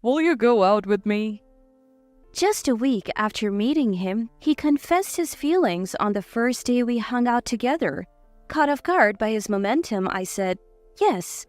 Will you go out with me? Just a week after meeting him, he confessed his feelings on the first day we hung out together. Caught off guard by his momentum, I said, yes.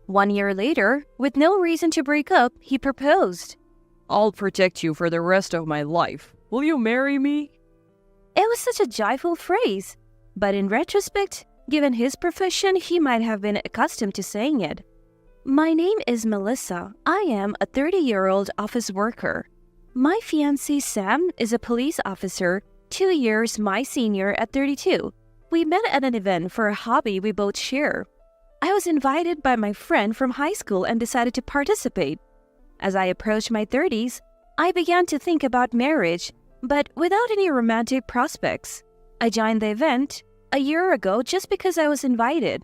1 year later, with no reason to break up, he proposed. I'll protect you for the rest of my life. Will you marry me? It was such a joyful phrase, but in retrospect, given his profession, he might have been accustomed to saying it. My name is Melissa. I am a 30-year-old office worker. My fiancé Sam is a police officer, 2 years my senior at 32. We met at an event for a hobby we both share. I was invited by my friend from high school and decided to participate. As I approached my 30s, I began to think about marriage, but without any romantic prospects. I joined the event a year ago just because I was invited.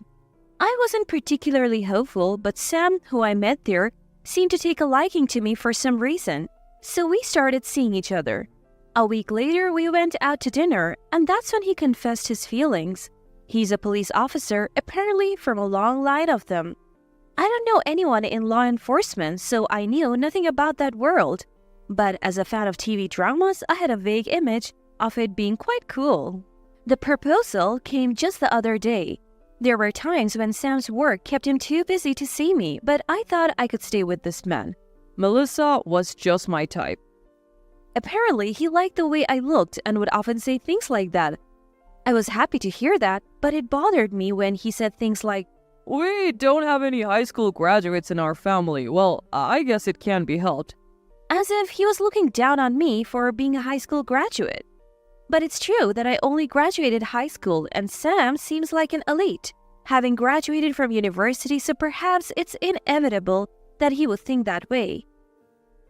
I wasn't particularly hopeful, but Sam, who I met there, seemed to take a liking to me for some reason. So we started seeing each other. A week later, we went out to dinner, and that's when he confessed his feelings. He's a police officer, apparently from a long line of them. I don't know anyone in law enforcement, so I knew nothing about that world. But as a fan of TV dramas, I had a vague image of it being quite cool. The proposal came just the other day. There were times when Sam's work kept him too busy to see me, but I thought I could stay with this man. Melissa was just my type. Apparently, he liked the way I looked and would often say things like that. I was happy to hear that, but it bothered me when he said things like, We don't have any high school graduates in our family. Well, I guess it can be helped. As if he was looking down on me for being a high school graduate. But it's true that I only graduated high school and Sam seems like an elite, having graduated from university, so perhaps it's inevitable that he would think that way.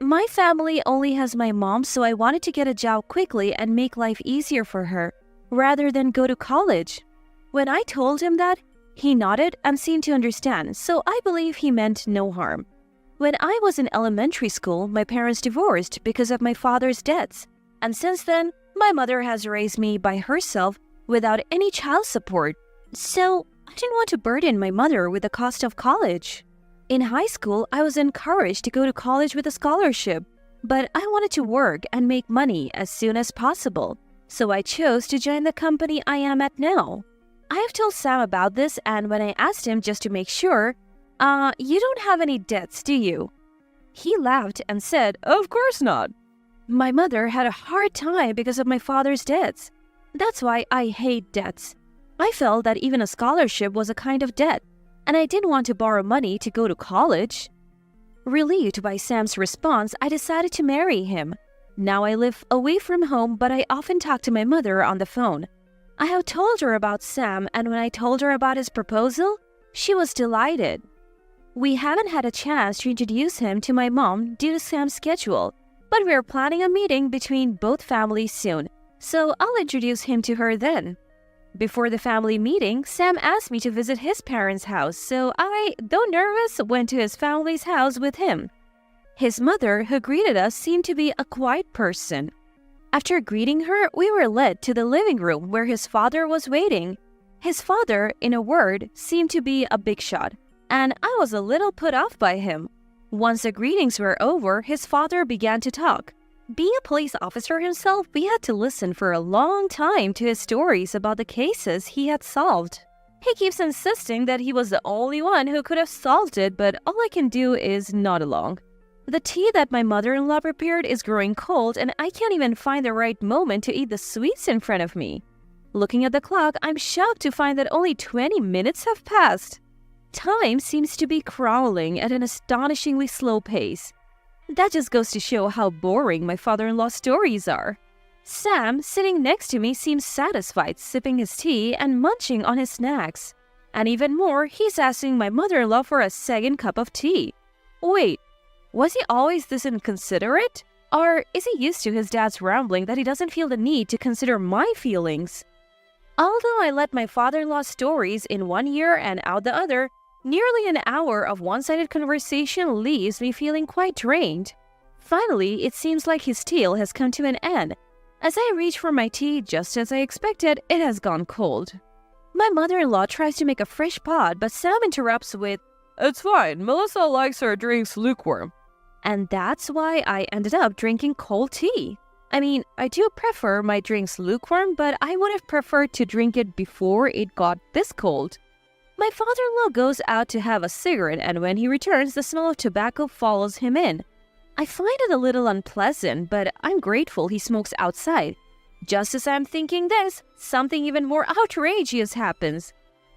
My family only has my mom, so I wanted to get a job quickly and make life easier for her, rather than go to college. When I told him that, he nodded and seemed to understand, so I believe he meant no harm. When I was in elementary school, my parents divorced because of my father's debts, and since then, my mother has raised me by herself without any child support, so I didn't want to burden my mother with the cost of college. In high school, I was encouraged to go to college with a scholarship, but I wanted to work and make money as soon as possible, so I chose to join the company I am at now. I have told Sam about this, and when I asked him just to make sure, you don't have any debts, do you? He laughed and said, Of course not. My mother had a hard time because of my father's debts. That's why I hate debts. I felt that even a scholarship was a kind of debt, and I didn't want to borrow money to go to college. Relieved by Sam's response, I decided to marry him. Now I live away from home, but I often talk to my mother on the phone. I have told her about Sam, and when I told her about his proposal, she was delighted. We haven't had a chance to introduce him to my mom due to Sam's schedule, but we're planning a meeting between both families soon, so I'll introduce him to her then. Before the family meeting, Sam asked me to visit his parents' house, so I, though nervous, went to his family's house with him. His mother, who greeted us, seemed to be a quiet person. After greeting her, we were led to the living room where his father was waiting. His father, in a word, seemed to be a big shot, and I was a little put off by him. Once the greetings were over, his father began to talk. Being a police officer himself, we had to listen for a long time to his stories about the cases he had solved. He keeps insisting that he was the only one who could have solved it, but all I can do is nod along. The tea that my mother-in-law prepared is growing cold, and I can't even find the right moment to eat the sweets in front of me. Looking at the clock, I'm shocked to find that only 20 minutes have passed. Time seems to be crawling at an astonishingly slow pace. That just goes to show how boring my father-in-law's stories are. Sam, sitting next to me, seems satisfied, sipping his tea and munching on his snacks. And even more, he's asking my mother-in-law for a second cup of tea. Wait, was he always this inconsiderate? Or is he used to his dad's rambling that he doesn't feel the need to consider my feelings? Although I let my father-in-law's stories in one ear and out the other, nearly an hour of one-sided conversation leaves me feeling quite drained. Finally, it seems like his tale has come to an end. As I reach for my tea, just as I expected, it has gone cold. My mother-in-law tries to make a fresh pot, but Sam interrupts with, It's fine. Melissa likes her drinks lukewarm. And that's why I ended up drinking cold tea. I mean, I do prefer my drinks lukewarm, but I would have preferred to drink it before it got this cold. My father-in-law goes out to have a cigarette, and when he returns, the smell of tobacco follows him in. I find it a little unpleasant, but I'm grateful he smokes outside. Just as I'm thinking this, something even more outrageous happens.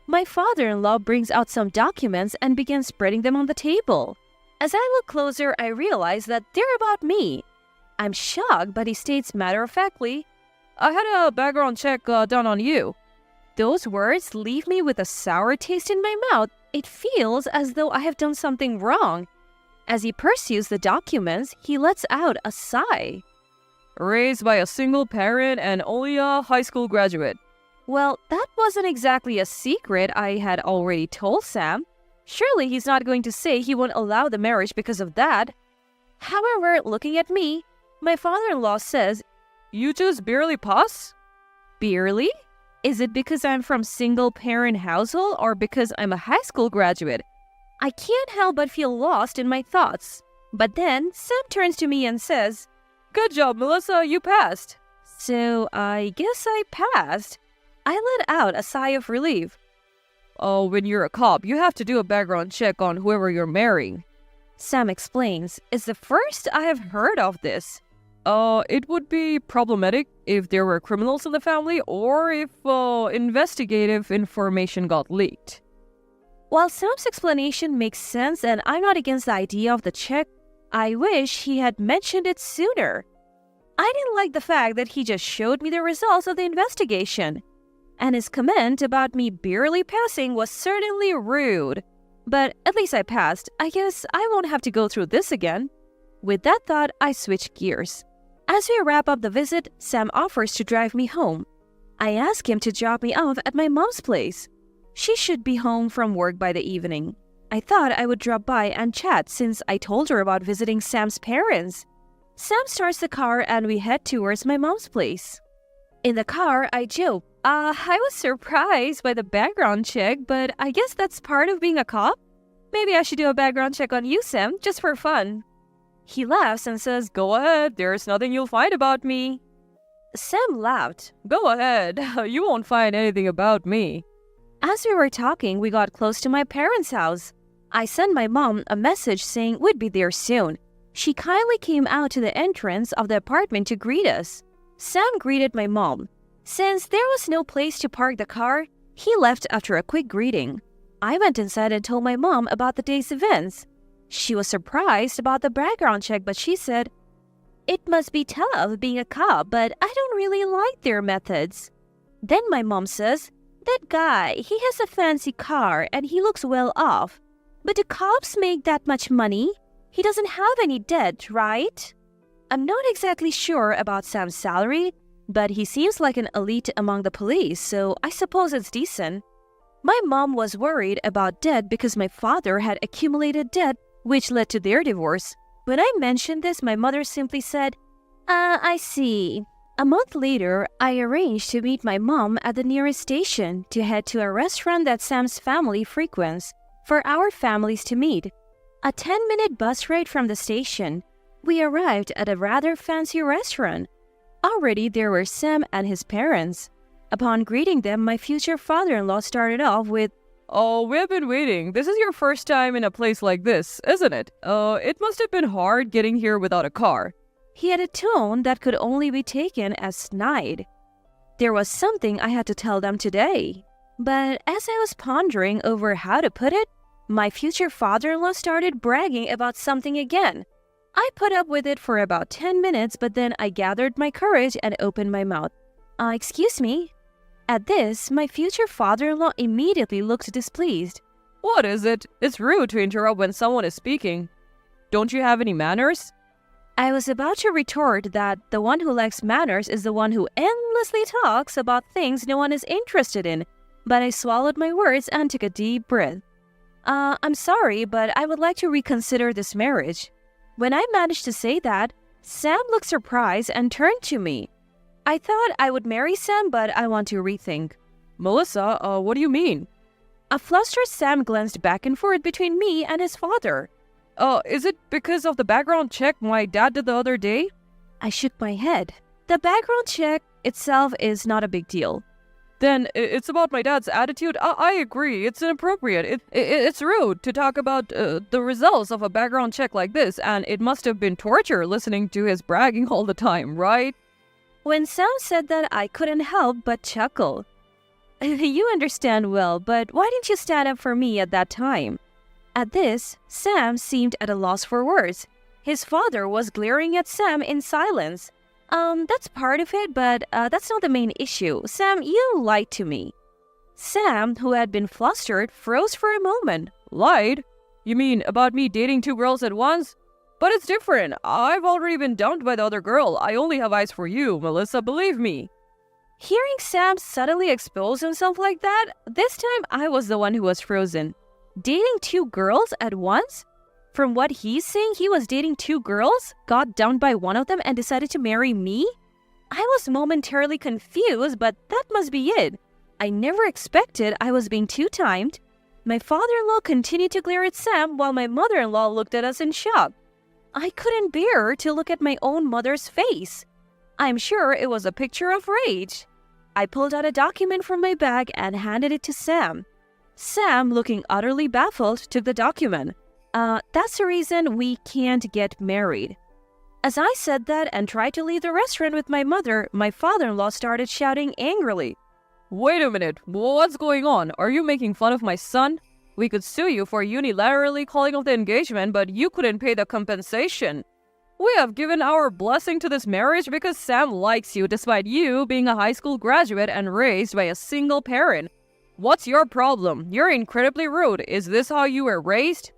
My father-in-law brings out some documents and begins spreading them on the table. As I look closer, I realize that they're about me. I'm shocked, but he states matter-of-factly, I had a background check done on you. Those words leave me with a sour taste in my mouth. It feels as though I have done something wrong. As he pursues the documents, he lets out a sigh. Raised by a single parent and only a high school graduate. Well, that wasn't exactly a secret I had already told Sam. Surely he's not going to say he won't allow the marriage because of that. However, looking at me, my father-in-law says, You just barely pass? Barely? Is it because I'm from single-parent household or because I'm a high school graduate? I can't help but feel lost in my thoughts. But then Sam turns to me and says, Good job, Melissa, you passed. So I guess I passed. I let out a sigh of relief. Oh, when you're a cop, you have to do a background check on whoever you're marrying. Sam explains, It's the first I have heard of this. It would be problematic if there were criminals in the family or if investigative information got leaked. While Sam's explanation makes sense and I'm not against the idea of the check, I wish he had mentioned it sooner. I didn't like the fact that he just showed me the results of the investigation. And his comment about me barely passing was certainly rude. But at least I passed. I guess I won't have to go through this again. With that thought, I switch gears. As we wrap up the visit, Sam offers to drive me home. I ask him to drop me off at my mom's place. She should be home from work by the evening. I thought I would drop by and chat since I told her about visiting Sam's parents. Sam starts the car and we head towards my mom's place. In the car, I joke, I was surprised by the background check, but I guess that's part of being a cop? Maybe I should do a background check on you, Sam, just for fun. He laughs and says, Go ahead, there's nothing you'll find about me. Sam laughed. Go ahead, you won't find anything about me. As we were talking, we got close to my parents' house. I sent my mom a message saying we'd be there soon. She kindly came out to the entrance of the apartment to greet us. Sam greeted my mom. Since there was no place to park the car, he left after a quick greeting. I went inside and told my mom about the day's events. She was surprised about the background check, but she said, It must be tough being a cop, but I don't really like their methods. Then my mom says, That guy, he has a fancy car and he looks well off. But do cops make that much money? He doesn't have any debt, right? I'm not exactly sure about Sam's salary, but he seems like an elite among the police, so I suppose it's decent. My mom was worried about debt because my father had accumulated debt, which led to their divorce. When I mentioned this, my mother simply said, I see. A month later, I arranged to meet my mom at the nearest station to head to a restaurant that Sam's family frequents for our families to meet. A 10-minute bus ride from the station, we arrived at a rather fancy restaurant. Already there were Sam and his parents. Upon greeting them, my future father-in-law started off with, Oh, we have been waiting. This is your first time in a place like this, isn't it? It must have been hard getting here without a car. He had a tone that could only be taken as snide. There was something I had to tell them today. But as I was pondering over how to put it, my future father-in-law started bragging about something again. I put up with it for about 10 minutes, but then I gathered my courage and opened my mouth. Excuse me? At this, my future father-in-law immediately looked displeased. What is it? It's rude to interrupt when someone is speaking. Don't you have any manners? I was about to retort that the one who lacks manners is the one who endlessly talks about things no one is interested in, but I swallowed my words and took a deep breath. I'm sorry, but I would like to reconsider this marriage. When I managed to say that, Sam looked surprised and turned to me. I thought I would marry Sam, but I want to rethink. Melissa, what do you mean? A flustered Sam glanced back and forth between me and his father. Is it because of the background check my dad did the other day? I shook my head. The background check itself is not a big deal. Then it's about my dad's attitude. I agree. It's inappropriate. It's rude to talk about the results of a background check like this, and it must have been torture listening to his bragging all the time, right? When Sam said that, I couldn't help but chuckle. You understand well, but why didn't you stand up for me at that time? At this, Sam seemed at a loss for words. His father was glaring at Sam in silence. That's part of it, but that's not the main issue. Sam, you lied to me. Sam, who had been flustered, froze for a moment. Lied? You mean about me dating 2 girls at once? But it's different. I've already been dumped by the other girl. I only have eyes for you, Melissa, believe me. Hearing Sam suddenly expose himself like that, this time I was the one who was frozen. Dating 2 girls at once? From what he's saying, he was dating 2 girls, got dumped by one of them, and decided to marry me? I was momentarily confused, but that must be it. I never expected I was being 2-timed. My father-in-law continued to glare at Sam while my mother-in-law looked at us in shock. I couldn't bear to look at my own mother's face. I'm sure it was a picture of rage. I pulled out a document from my bag and handed it to Sam. Sam, looking utterly baffled, took the document. That's the reason we can't get married. As I said that and tried to leave the restaurant with my mother, my father-in-law started shouting angrily. Wait a minute, what's going on? Are you making fun of my son? We could sue you for unilaterally calling off the engagement, but you couldn't pay the compensation. We have given our blessing to this marriage because Sam likes you despite you being a high school graduate and raised by a single parent. What's your problem? You're incredibly rude. Is this how you were raised?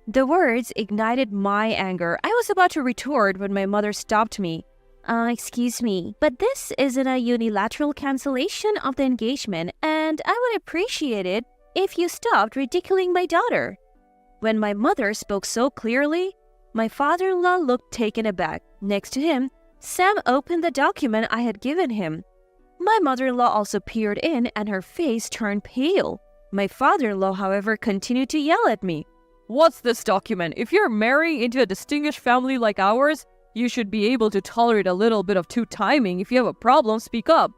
The words ignited my anger. I was about to retort when my mother stopped me. Excuse me, but this isn't a unilateral cancellation of the engagement, and I would appreciate it if you stopped ridiculing my daughter. When my mother spoke so clearly, my father-in-law looked taken aback. Next to him, Sam opened the document I had given him. My mother-in-law also peered in, and her face turned pale. My father-in-law, however, continued to yell at me. What's this document? If you're marrying into a distinguished family like ours, you should be able to tolerate a little bit of 2-timing. If you have a problem, speak up.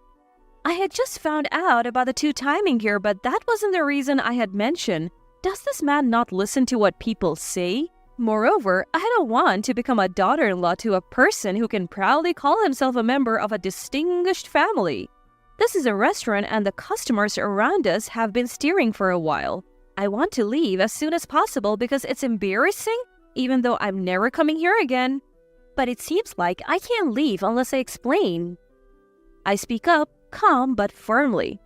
I had just found out about the 2-timing here, but that wasn't the reason I had mentioned. Does this man not listen to what people say? Moreover, I don't want to become a daughter-in-law to a person who can proudly call himself a member of a distinguished family. This is a restaurant and the customers around us have been staring for a while. I want to leave as soon as possible because it's embarrassing, even though I'm never coming here again. But it seems like I can't leave unless I explain. I speak up, calm but firmly.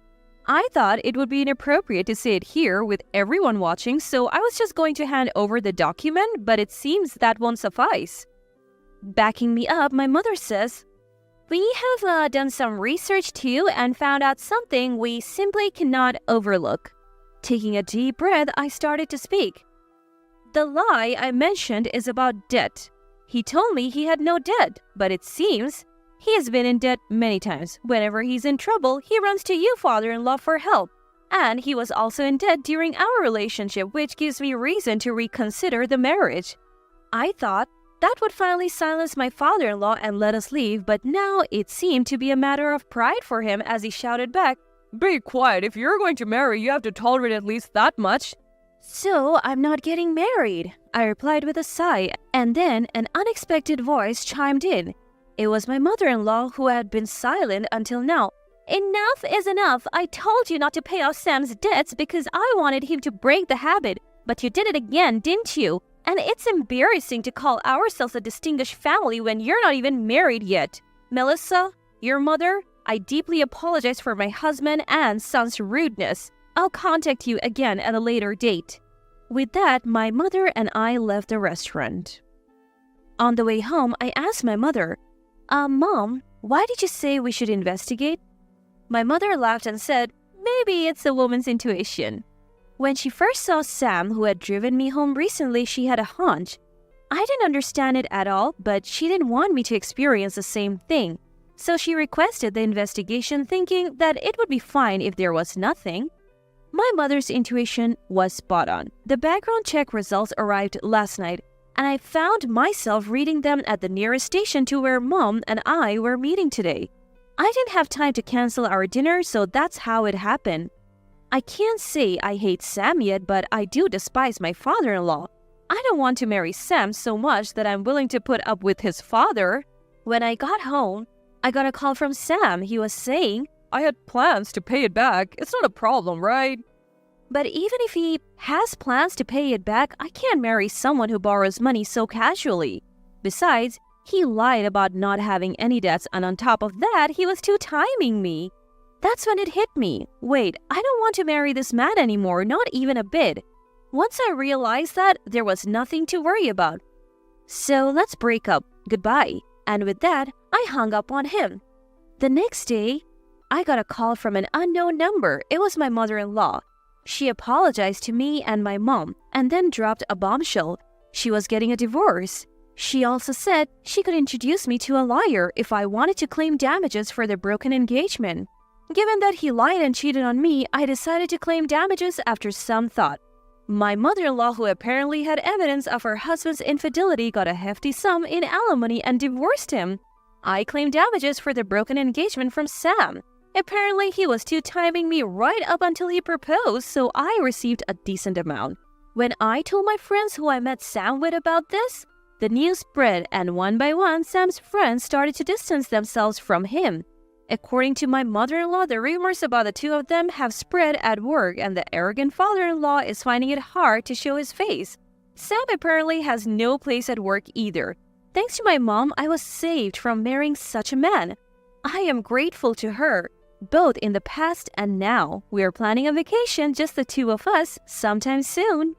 I thought it would be inappropriate to say it here with everyone watching, so I was just going to hand over the document, but it seems that won't suffice. Backing me up, my mother says, "We have done some research too and found out something we simply cannot overlook." Taking a deep breath, I started to speak. The lie I mentioned is about debt. He told me he had no debt, but it seems he has been in debt many times. Whenever he's in trouble, he runs to you, father-in-law, for help. And he was also in debt during our relationship, which gives me reason to reconsider the marriage. I thought that would finally silence my father-in-law and let us leave, but now it seemed to be a matter of pride for him as he shouted back, "Be quiet. If you're going to marry, you have to tolerate at least that much." "So I'm not getting married," I replied with a sigh, and then an unexpected voice chimed in. It was my mother-in-law who had been silent until now. "Enough is enough. I told you not to pay off Sam's debts because I wanted him to break the habit, but you did it again, didn't you? And it's embarrassing to call ourselves a distinguished family when you're not even married yet. Melissa, your mother, I deeply apologize for my husband and son's rudeness. I'll contact you again at a later date." With that, my mother and I left the restaurant. On the way home, I asked my mother, Mom, why did you say we should investigate?" My mother laughed and said, "Maybe it's a woman's intuition." When she first saw Sam, who had driven me home recently, she had a hunch. I didn't understand it at all, but she didn't want me to experience the same thing. So she requested the investigation, thinking that it would be fine if there was nothing. My mother's intuition was spot on. The background check results arrived last night, and I found myself reading them at the nearest station to where Mom and I were meeting today. I didn't have time to cancel our dinner, so that's how it happened. I can't say I hate Sam yet, but I do despise my father-in-law. I don't want to marry Sam so much that I'm willing to put up with his father. When I got home, I got a call from Sam. He was saying, I had plans to pay it back. It's not a problem, right? but even if he has plans to pay it back, I can't marry someone who borrows money so casually. Besides, he lied about not having any debts, and on top of that, he was two-timing me. That's when it hit me. Wait, I don't want to marry this man anymore, not even a bit. Once I realized that, there was nothing to worry about. So let's break up. Goodbye. And with that, I hung up on him. The next day, I got a call from an unknown number. It was my mother-in-law. She apologized to me and my mom, and then dropped a bombshell. She was getting a divorce. She also said she could introduce me to a lawyer if I wanted to claim damages for the broken engagement. Given that he lied and cheated on me, I decided to claim damages after some thought. My mother-in-law, who apparently had evidence of her husband's infidelity, got a hefty sum in alimony and divorced him. I claimed damages for the broken engagement from Sam. Apparently, he was two-timing me right up until he proposed, so I received a decent amount. When I told my friends who I met Sam with about this, the news spread, and one by one, Sam's friends started to distance themselves from him. According to my mother-in-law, the rumors about the two of them have spread at work, and the arrogant father-in-law is finding it hard to show his face. Sam apparently has no place at work either. Thanks to my mom, I was saved from marrying such a man. I am grateful to her, both in the past and now. We are planning a vacation, just the two of us, sometime soon.